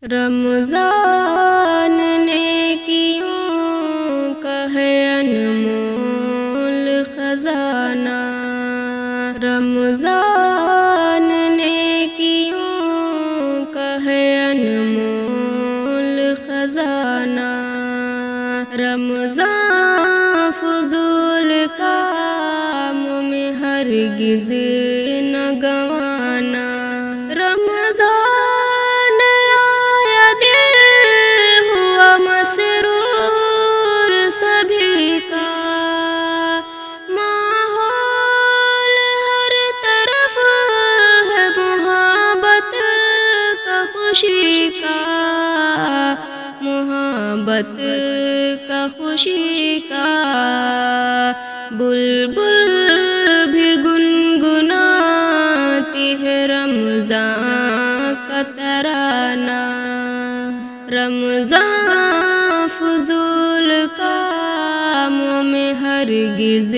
رمضان نیکیوں کا ہے انمول خزانہ، رمضان نیکیوں کا ہے انمول خزانہ، رمضان فضول کاموں میں ہرگز نہ گنوانا، رمضان آیا دل ہوا مسرور سبھی کا، ماحول ہر طرف ہے محبت کا خوشی کا، محبت کا خوشی کا، بلبل بھی گنگناتی ہے رمضان کا ترانہ، رمضان فضول کاموں میں ہرگز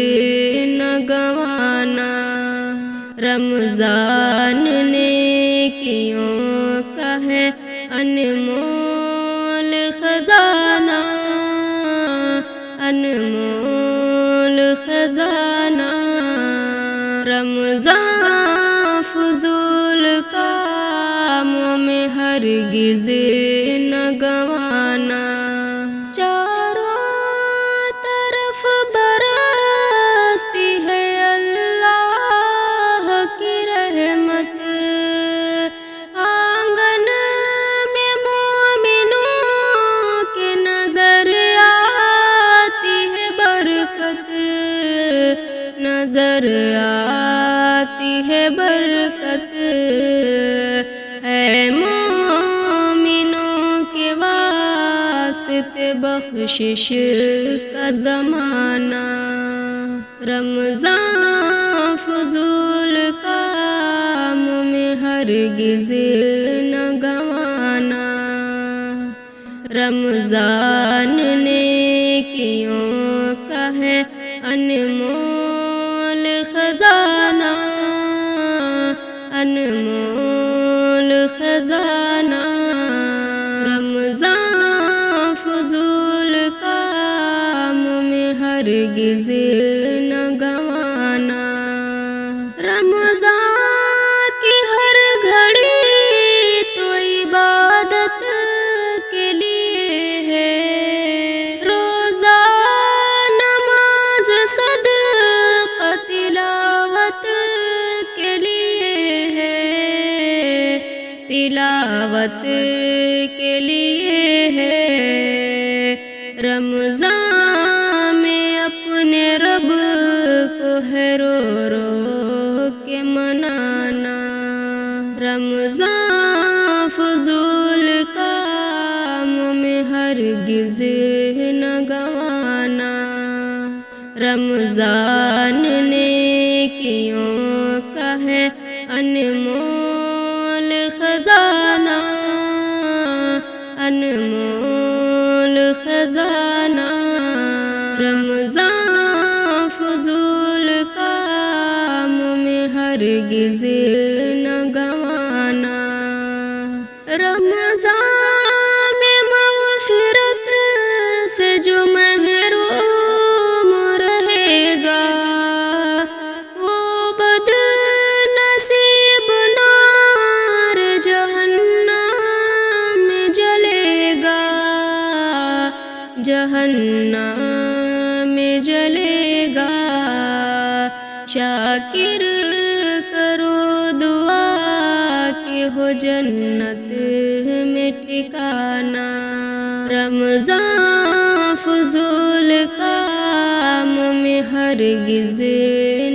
نہ گنوانا، رمضان نیکیوں کا ہے انمول خزانہ، انمول خزانہ، رمضان فضول کاموں میں ہرگز نہ گنوانا، چاروں طرف برستی ہے اللہ کی رحمت، آنگن میں مومنوں کے نظر آتی ہے برکت، نظر آتی ہے برکت، ہے مومنوں کے واسطے بخشش کا زمانہ، رمضان فضول کاموں میں ہرگز نہ گنوانا، رمضان نیکیوں کا ہے انمول خزانہ، انمول خزانہ، رمضان فضول کاموں میں ہرگز نہ گنوانا، رمضان کی ہر گھڑی تو عبادت کے لیے ہے، روزہ نماز صدقہ تلاوت کے لیے ہے، تلاوت کے لیے ہے، رمضان میں اپنے رب کو ہے رو رو کے منانا، رمضان فضول کاموں میں ہرگز نہ گنوانا، رمضان نیکیوں کا ہے انمول خزانہ، انمول خزانہ، رمضان فضول کاموں میں ہرگز نہ گنوانا، رمضان میں مغفرت سے جو محروم رہے گا، وہ بد نصیب نار جہنم میں جلے گا، جہنم میں جلے گا، شاکر کرو دعا کہ ہو جنت میں ٹھکانہ، رمضان فضول کاموں میں ہرگز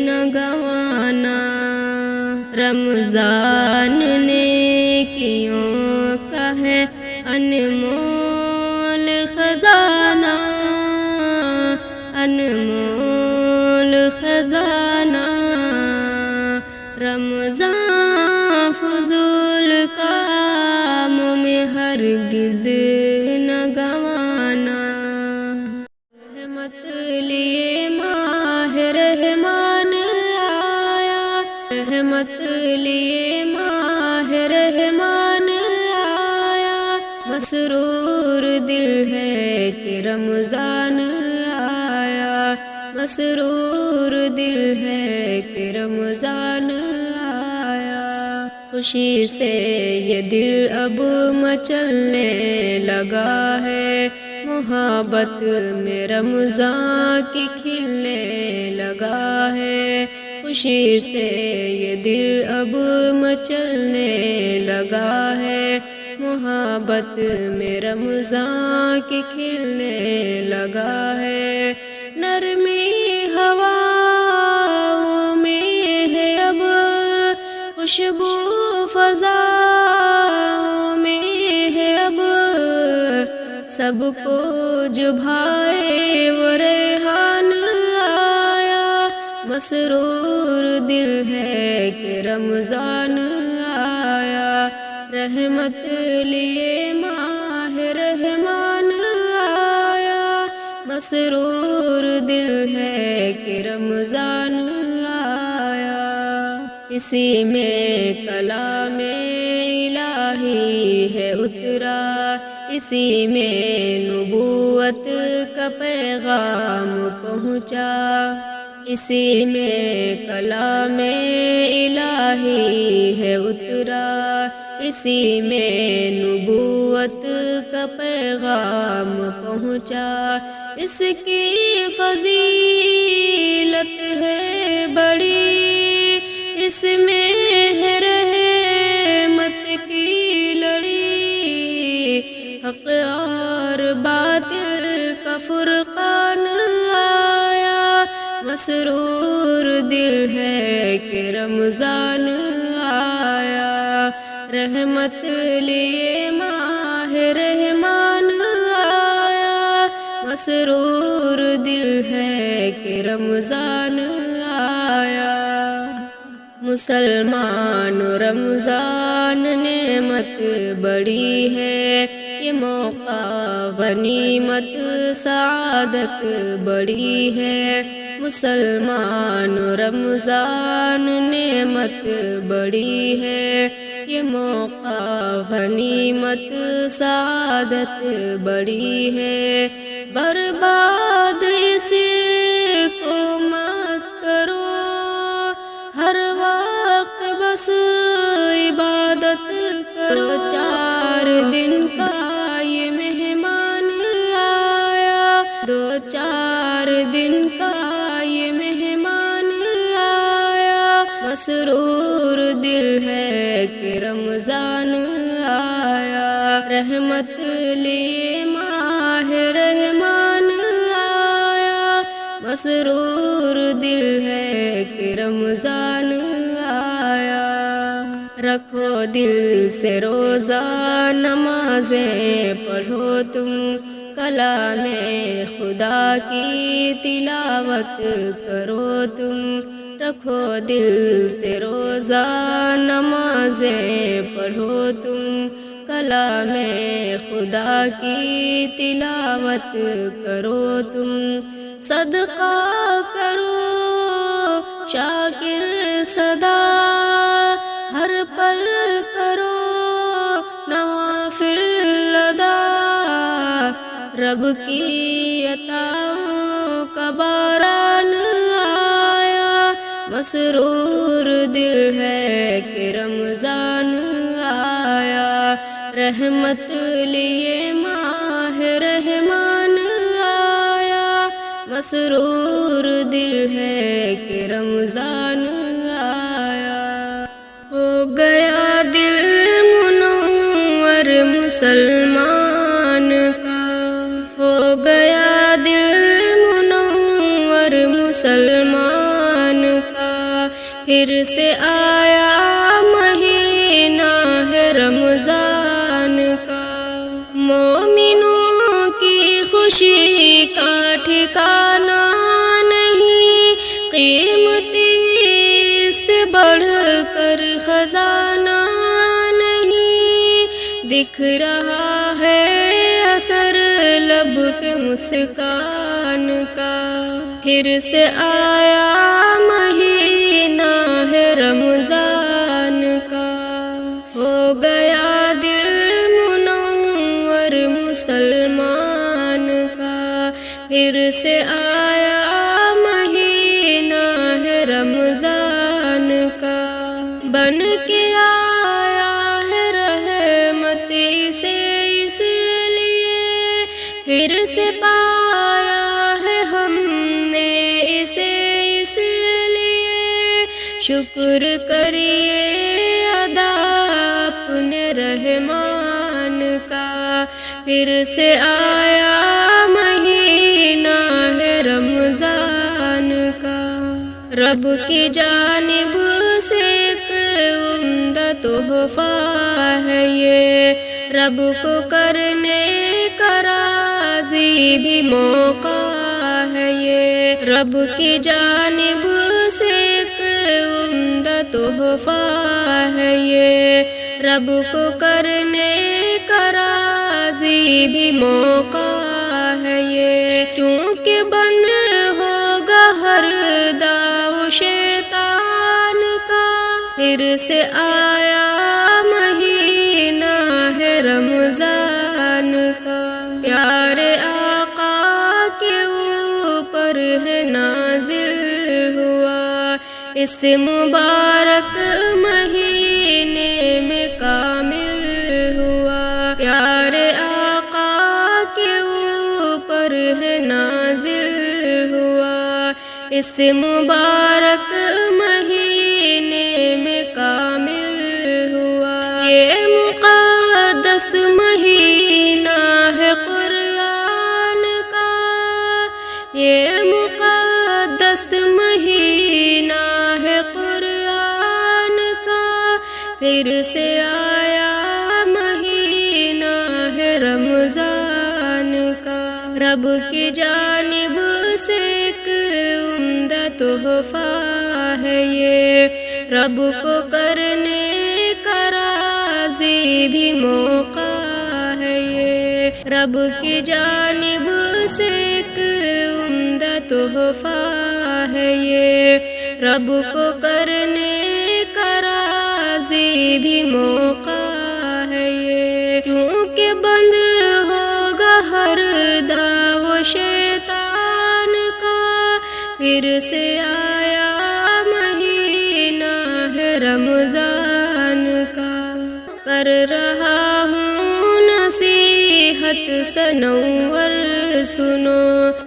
نہ گنوانا، رمضان نیکیوں کا ہے انمول خزانہ، انمول خزانہ، رمضان فضول کاموں میں ہرگز نہ گنوانا، رحمت لیے ماہ رحمان آیا، رحمت لیے ماہ رحمان آیا، مسرور دل ہے کہ رمضان آیا، مسرور دل ہے کہ رمضان آیا، خوشی سے یہ دل اب مچلنے لگا ہے، محبت میں رمضان کی کھلنے لگا ہے، خوشی سے یہ دل اب مچلنے لگا ہے، محبت میں رمضان کی کھلنے لگا ہے، نرمی ہواؤں میں ہے اب خوشبو فضاؤں میں ہے اب، سب کو جو بھائے وہ ریحان آیا، مسرور دل ہے کہ رمضان آیا، رحمت لیے ماہ رحمان آیا، مسرور دل ہے کہ رمضان آیا، اسی میں کلام الہی ہے اترا، اسی میں نبوت کا پیغام پہنچا، اسی میں کلام الہی ہے اترا، اسی میں نبوت کا پیغام پہنچا، اس کی فضیلت ہے بڑی، اس میں ہے رحمت کی لڑی، حق اور باطل کا فرقان آیا، مسرور دل ہے کہ رمضان آیا، رحمت لیے ماہ رحمان آیا، مسرور دل ہے کہ رمضان آیا، مسلمان رمضان نعمت بڑی ہے، یہ موقع غنیمت سعادت بڑی ہے، مسلمان رمضان نعمت بڑی ہے، یہ موقع غنیمت سعادت بڑی ہے، برباد اس کو مت کرو، ہر وقت بس عبادت کرو، 4 دن کا یہ مہمان آیا، 2-4 دن کا یہ مہمان آیا، مسرور دل ہے کہ رمضان آیا، رحمت لیے ماہ رحمان آیا، مسرور دل ہے کہ رمضان آیا، رکھو دل سے روزہ نمازیں پڑھو تم، کلام خدا کی تلاوت کرو تم، رکھو دل سے روزہ نمازیں پڑھو تم، کلام خدا کی تلاوت کرو تم، صدقہ کرو شاکر صدا، ہر پل کرو نوافل ادا، رب کی عطاؤں کا باران آیا، مسرور دل ہے کہ رمضان آیا، رحمت لیے ماہ رحمان آیا، مسرور دل ہے کہ رمضان آیا، ہو گیا دل منور مسلمان کا، ہو گیا دل منور مسلمان کا، پھر سے آیا مہینہ ہے رمضان کا، مومنوں کی خوشی کا ٹھکانہ نہیں، قیمتی سے بڑھ کر خزانہ نہیں، دکھ رہا ہے اثر لب پہ مسکان کا، پھر سے آیا مہینہ ہے رمضان کا، ہو گیا دل منور پھر سے آیا مہینہ ہے رمضان کا، بن کے آیا ہے رحمت سے، اس لیے پھر سے پایا ہے ہم نے اسے، اس لیے شکر کریے ادا اپنے رحمان کا، پھر سے آیا مہینہ ہے رمضان کا۔ رب کی جانب سے ایک عمدہ تحفہ ہے یہ، رب کو کرنے کا راضی بھی موقع ہے یہ، رب کی جانب سے ایک عمدہ تحفہ ہے یہ، رب کو کرنے کا راضی بھی موقع ہے یہ، کیونکہ بند ہوگا ہر داؤ شیطان کا، پھر سے آیا مہینہ ہے رمضان کا۔ پیارے آقا کے اوپر ہے نازل ہوا، اس مبارک مہینے میں کامل ہوا، پیارے آقا کے اوپر ہے نازل ہوا، اس مبارک مہینے میں کامل ہوا، یہ مقدس مہینہ ہے قرآن کا، یہ مقدس مہینہ ہے قرآن کا، پھر سے آیا مہینہ ہے رمضان کا۔ رب کی جانب سے ایک عمدہ تحفہ ہے یہ، رب کو کرنے کا راضی بھی موقع ہے یہ، رب کی جانب سے ایک عمدہ تحفہ ہے یہ، رب کو کرنے کا راضی بھی موقع ہے یہ، کیونکہ بند ہوگا ہر داؤ شیطان کا، پھر سے آیا مہینہ ہے رمضان کا۔ کر رہا ہوں نصیحت سنور سنو،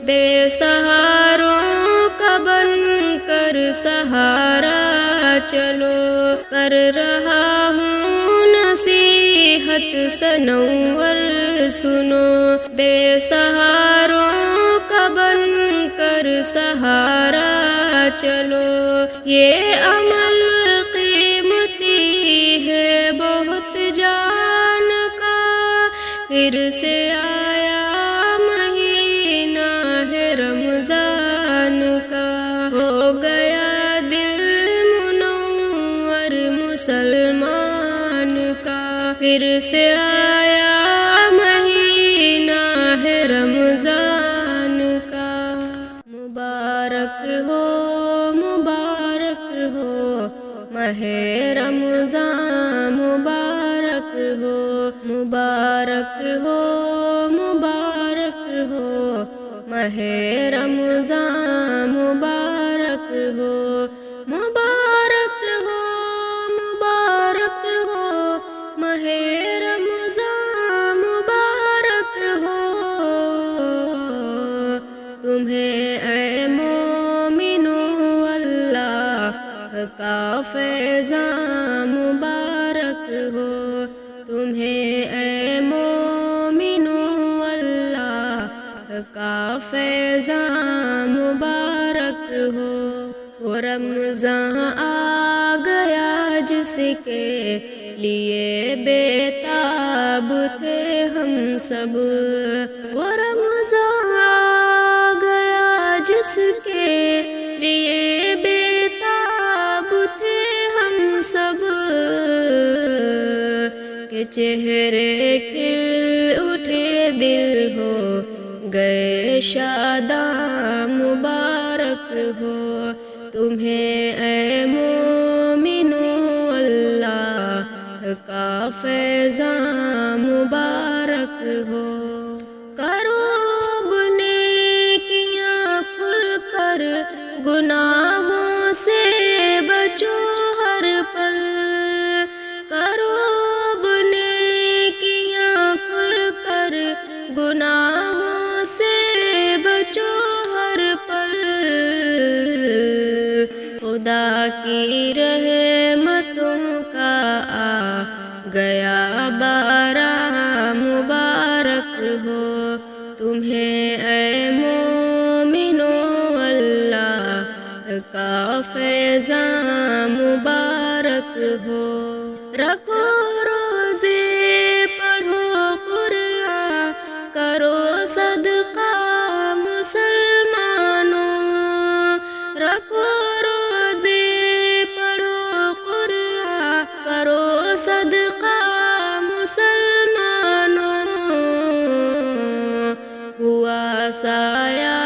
بے سہاروں کا بن کر سہارا چلو، کر رہا ہوں نصیحت سنور سنو، بے سہاروں کا بن کر سہارا چلو، یہ عمل قیمتی ہے بہت جان کا، پھر سے آیا مہینہ ہے رمضان کا، ہو گیا دل منور مسلمان کا، پھر سے آیا مہینہ ہے رمضان کا۔ مبارک ہو ماہ رمضان، مبارک ہو مبارک ہو مبارک ہو ماہ رمضان، مبارک ہو مبارک ہو مبارک ہو ماہ رمضان، مبارک ہو تمہیں اے مومنو اللہ کا فیضان، مبارک ہو تمہیں اے مومنو اللہ کا فیضان، مبارک ہو۔ وہ رمضان آ گیا جس کے لیے بےتاب تھے ہم سب، وہ رمضان آ گیا جس کے لیے بےتاب تھے ہم سب، کہ چہرے کھل اٹھے دل ہو گئے شاداں، مبارک ہو تمہیں اے مومنو اللہ کا فیضان، مبارک ہو۔ کرو نیکی گناہوں سے بچو ہر پل، کرو اب نیکیاں کھل کر، گناہوں سے بچو ہر پل، خدا کی رحمتوں کا آ گیا بارہ، مبارک ہو تمہیں اے مومنو، اللہ کا فیضان مبارک ہو۔ رکھو روزے، پڑھو قرآن، کرو صدقہ مسلمانوں، رکھو روزے، پڑھو قرآن، کرو صدقہ مسلمانوں، ہوا سایہ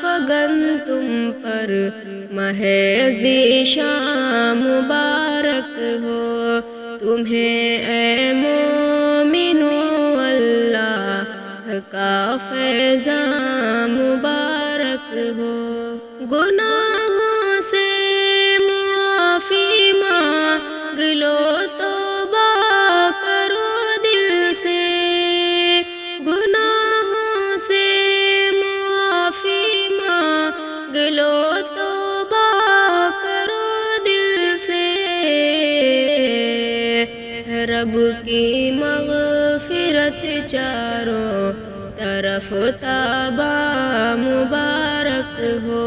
فگن تم پر ماہ ذیشان، مبارک ہو تمہیں اے مومنو، اللہ کا فیضان مبارک ہو۔ گناہوں سے معافی مانگ لو، توبہ کرو دل سے، گناہوں سے معافی مانگ لو، توبہ کرو دل سے، رب کی مغفرت چاروں طرف تابہ، مبارک ہو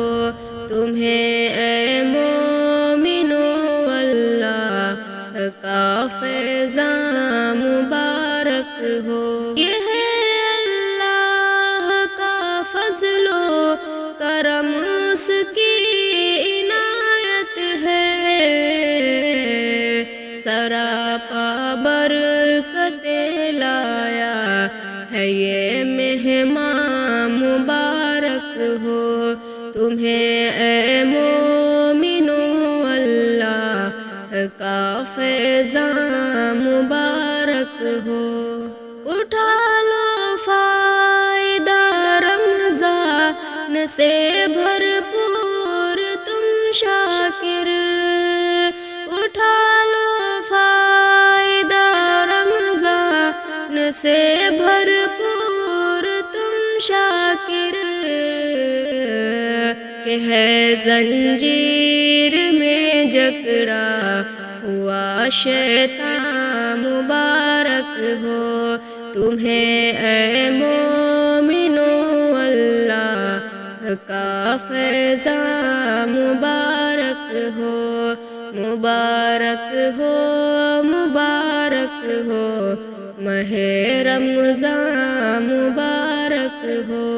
تمہیں اے مومنو، اللہ کا فیضان مبارک ہو۔ یہ ہے اللہ کا فضل و کرم، اس کی عنایت ہے، سراپا برکتیں لایا ہے یہ مہمان، مبارک ہو تمہیں اے مومنو، اللہ کا فیضان مبارک ہو۔ اٹھا لو فائدہ رمضان سے بھرپور تم شاکر، اٹھا لو فائدہ رمضان سے بھرپور تم شاکر، کہ ہے زنجیر میں جکڑا ہوا شیطان، مبارک ہو تمہیں اے مومنو، اللہ کا فیضان مبارک ہو، مبارک ہو، مبارک ہو ماہ رمضان، مبارک ہو۔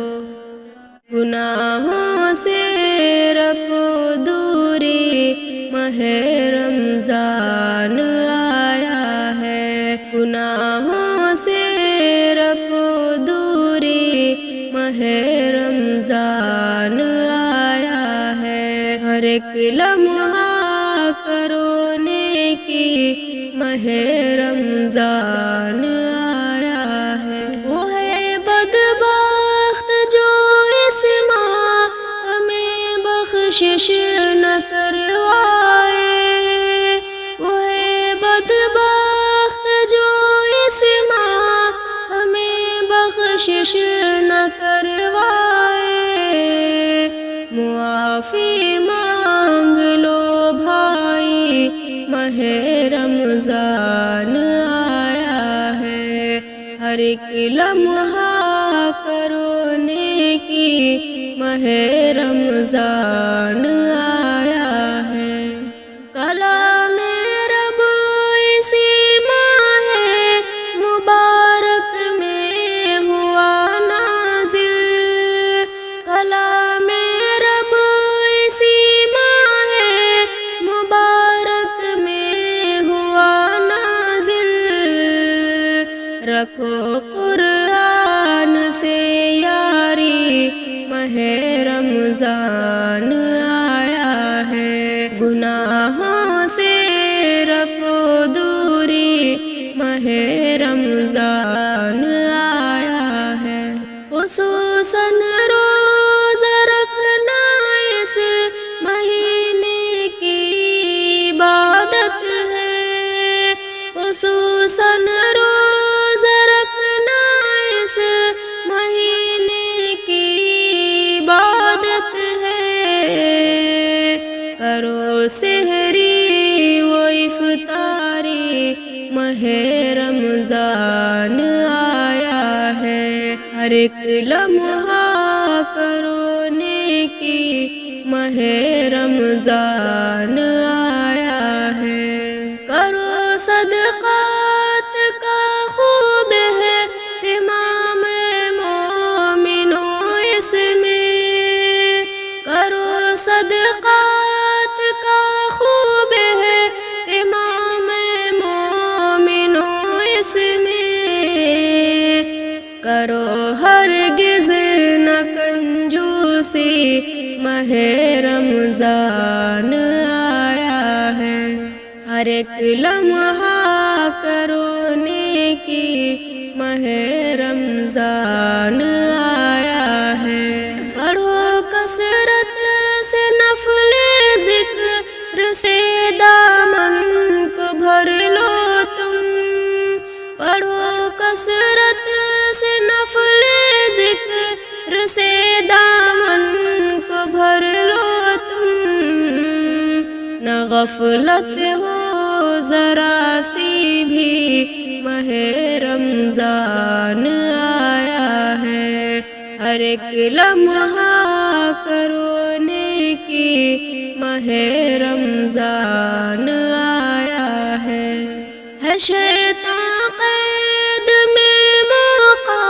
گناہوں سے رکھو دوری، ماہ رمضان آیا ہے، گناہوں سے رکھو دوری، ماہ رمضان آیا ہے، ہر ایک لمحہ کرو نیکی، ماہ رمضان آیا ہے۔ وہ ہے بدبخت جو اس ماہ ہمیں بخشش نہ کروائے، وہ ہے بدبخت جو اس ماہ ہمیں بخشش نہ کروائے، معافی مانگ لو بھائی، ماہ رمضان آیا ہے، ہر ایک لمحہ کرو نیکی، ماہ رمضان آیا ہے۔ کلام رب اسی ماہ مبارک میں ہوا نازل، کلام رب اسی ماہ مبارک میں ہوا نازل، رکھو قرآن سے یاری، ماہ رمضان آیا سحری و افطاری ماہ رمضان آیا ہے، ہر ایک لمحہ کرو نیکی ماہ رمضان آیا ہے۔ کرو صدقات کا خوب ہے اہتمام مومنوں اس میں، کرو صدقات کا خوب ہے اہتمام مومنوں اس میں، کرو ہرگز نہ کنجوسی ماہ رمضان آیا ہے، ہر ایک لمحہ کرو نیکی ماہ رمضان آیا ہے۔ پڑھو کثرت سے نفل ذکر سے دامن کو بھر لو تم، پڑھو کثرت سے نفل ذکر سے دامن کو بھر لو تم، نہ غفلت ہو ذرا سی بھی ماہ رمضان آیا ہے، ہر ایک لمحہ کرو نیکی ماہ رمضان آیا ہے۔ شیطان قید میں موقع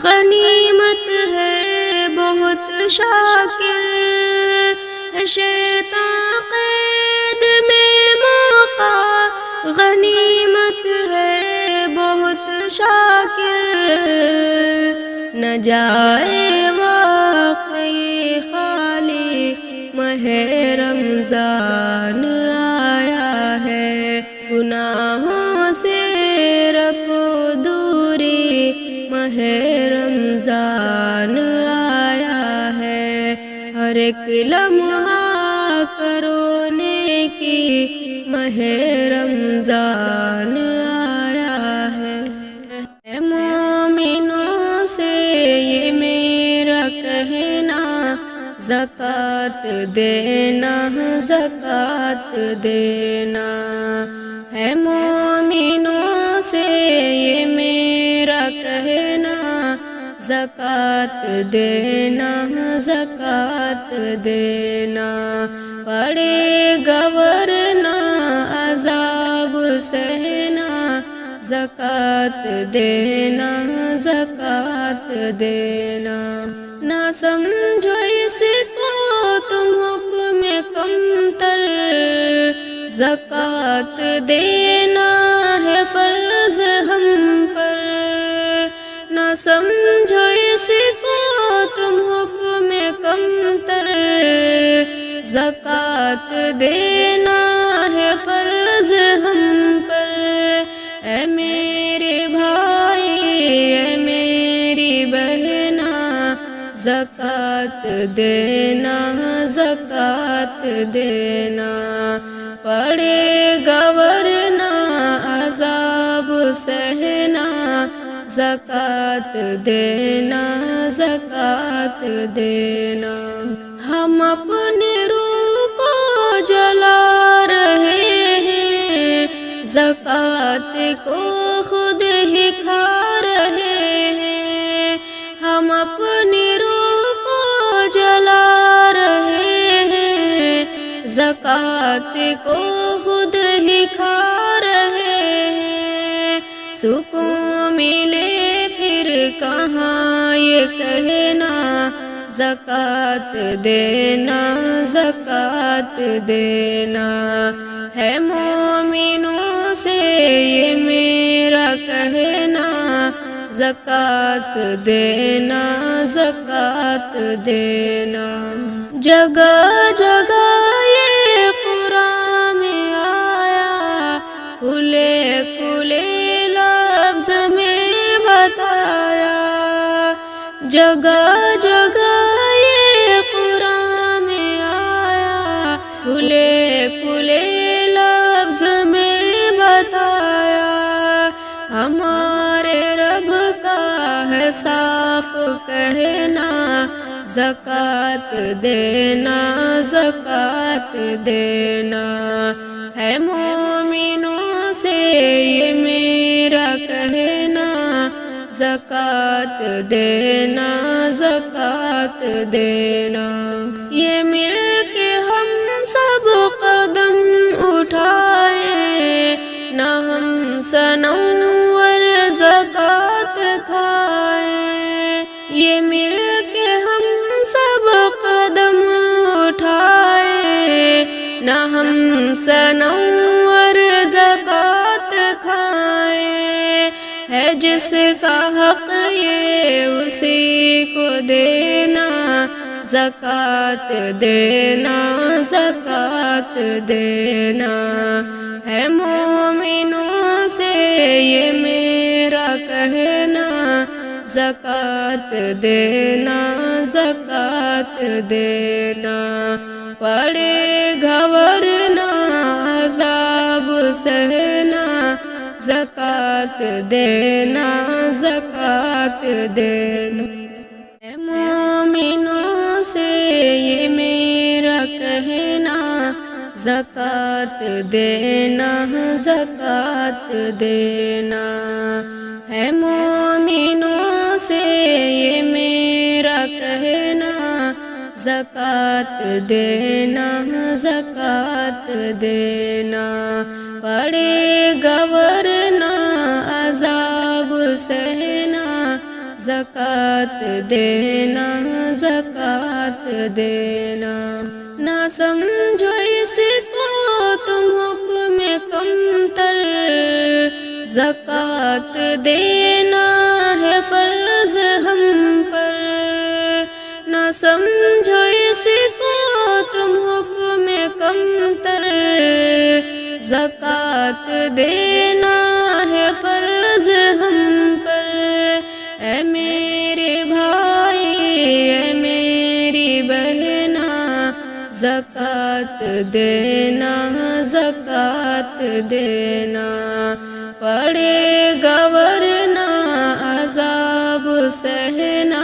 غنیمت ہے بہت شاکر، شیطان قید میں موقع غنیمت ہے بہت شاکر، نہ جائے وقت یہ خالی ماہ رمضان آیا ہے، گناہوں سے رکھو دوری ماہ رمضان آیا ہے، ہر ایک لمحہ کرو نیکی ماہ رمضان آیا ہے۔ اے مومنوں سے یہ میرا کہنا، زکوٰۃ دینا زکوٰۃ دینا، اے مومنوں سے یہ میرا کہنا، زکوٰۃ دینا زکوٰۃ دینا، پڑے گا ورنہ عذاب سہنا، زکوٰۃ دینا زکوٰۃ دینا، نہ سمجھو اس کو تم حکم کمتر، زکوٰۃ دینا ہے فرض ہم پر، نہ سمجھو اس کو تم حکم کمتر، زکوٰۃ دینا ہے فرض ہم پر، اے میرے بھائی اے میری بہنا، زکوٰۃ دینا زکوٰۃ دینا، پڑے گا ورنہ عذاب سہنا، زکوٰۃ دینا زکوٰۃ دینا، ہم اپنے روح کو جلا رہے ہیں، زکوٰۃ کو خود ہی کھا رہے ہیں، ہم اپنی روح کو جلا رہے ہیں، زکوٰۃ کو خود ہی کھا رہے ہیں، سکون ملے پھر کہاں یہ کہنا، زکوٰۃ دینا زکوٰۃ دینا، ہے مومنوں سے یہ میرا کہنا، زکوٰۃ دینا زکوٰۃ دینا، جگہ جگہ یہ قرآن میں آیا، کھلے کھلے لفظ میں بتایا، جگہ جگہ یہ قرآن میں آیا، کھلے کھلے لفظ میں بتایا، ہمارے رب کا ہے صاف کہنا، زکوٰۃ دینا زکوٰۃ زکوٰۃ دینا ہے مومنوں سے یہ میرا کہنا، زکوٰۃ دینا زکوٰۃ دینا۔ یہ مل کے ہم سب قدم اٹھائیں، نہ ہم صنوور زکوٰۃ کھائیں۔ یہ مل کے ہم سب قدم اٹھائیں، نہ ہم صنوور زکوٰۃ کھائیں۔ ہے جس کا حق یہ اسی کو دینا، زکوٰۃ دینا زکوٰۃ دینا ہے مومنوں سے یہ میرا کہنا، زکوٰۃ دینا زکوٰۃ دینا۔ پڑے گا ورنہ عذاب سہنا، زکوٰۃ دینا زکوٰۃ دینا۔ اے مومنوں سے یہ میرا کہنا، زکوٰۃ دینا زکوٰۃ دینا ہے مومنوں سے یہ میرا کہنا، زکوٰۃ دینا زکوٰۃ دینا۔ پڑے گا ورنہ عذاب سہنا، زکوٰۃ دینا زکوٰۃ دینا۔ نہ سمجھو اس کو تم حکم کمتر، زکوٰۃ دینا ہے فرض ہم پر۔ نہ سمجھو اس کو تم حکم کمتر، زکوٰۃ دینا ہے فرض ہم پر۔ اے میرے بھائی اے میری بہنا، زکوٰۃ دینا زکوٰۃ دینا۔ پڑے گا ورنہ عذاب سہنا،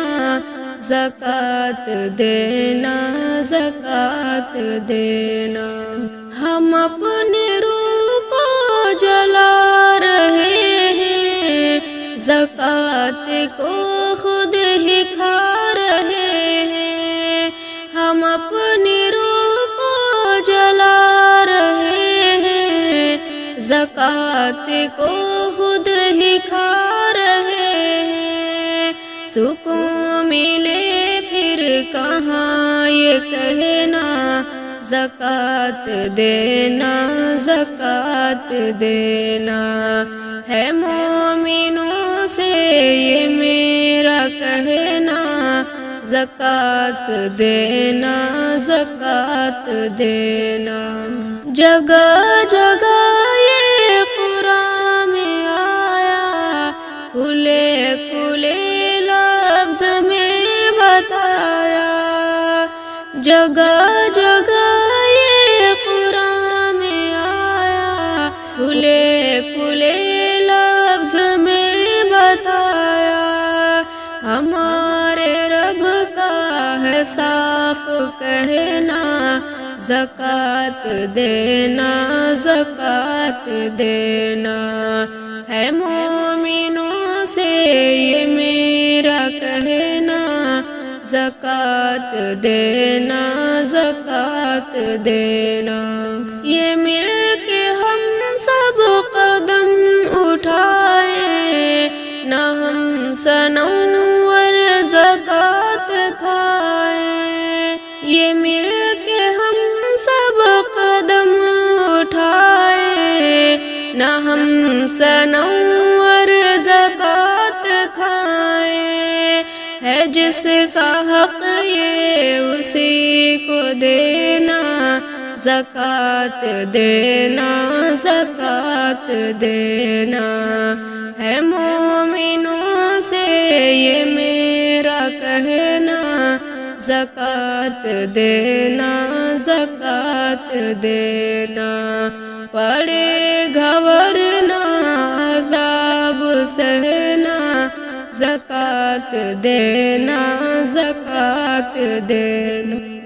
زکوٰۃ دینا زکوٰۃ دینا۔ ہم اپنے روح کو جلا رہے ہیں، زکوٰۃ کو خود ہی کھا رہے ہیں۔ ہم اپنی روح کو جلا رہے ہیں، زکوٰۃ کو خود ہی کھا رہے ہیں۔ سکون ملے پھر کہاں یہ کہنا، زکوٰۃ دینا زکوٰۃ دینا ہے مومنوں سے یہ میرا کہنا، زکوٰۃ دینا زکوٰۃ دینا۔ جگہ جگہ یہ قرآن میں آیا، کھلے کھلے لفظ میں بتایا۔ جگہ جگہ یہ قرآن میں آیا، کھلے کھلے لفظ میں بتایا۔ ہمارے رب کا ہے صاف کہنا، زکوٰۃ دینا زکوٰۃ دینا ہے مومنوں سے یہ میرا کہنا، زکوٰۃ دینا زکوٰۃ دینا۔ یہ مل کے ہم سب قدم اٹھائیں، نہ ہم صنوور زکوٰۃ کھائیں۔ یہ مل کے ہم سب قدم اٹھائیں، نہ ہم صنوور زکوٰۃ کھائیں۔ ہے جس کا حق یہ اسی کو دینا، زکوٰۃ دینا زکوٰۃ دینا ہے مومنوں سے یہ میرا کہنا، زکوٰۃ دینا زکوٰۃ دینا۔ پڑے گا ورنہ عذاب سہنا، زکوٰۃ دینا زکوٰۃ دینا۔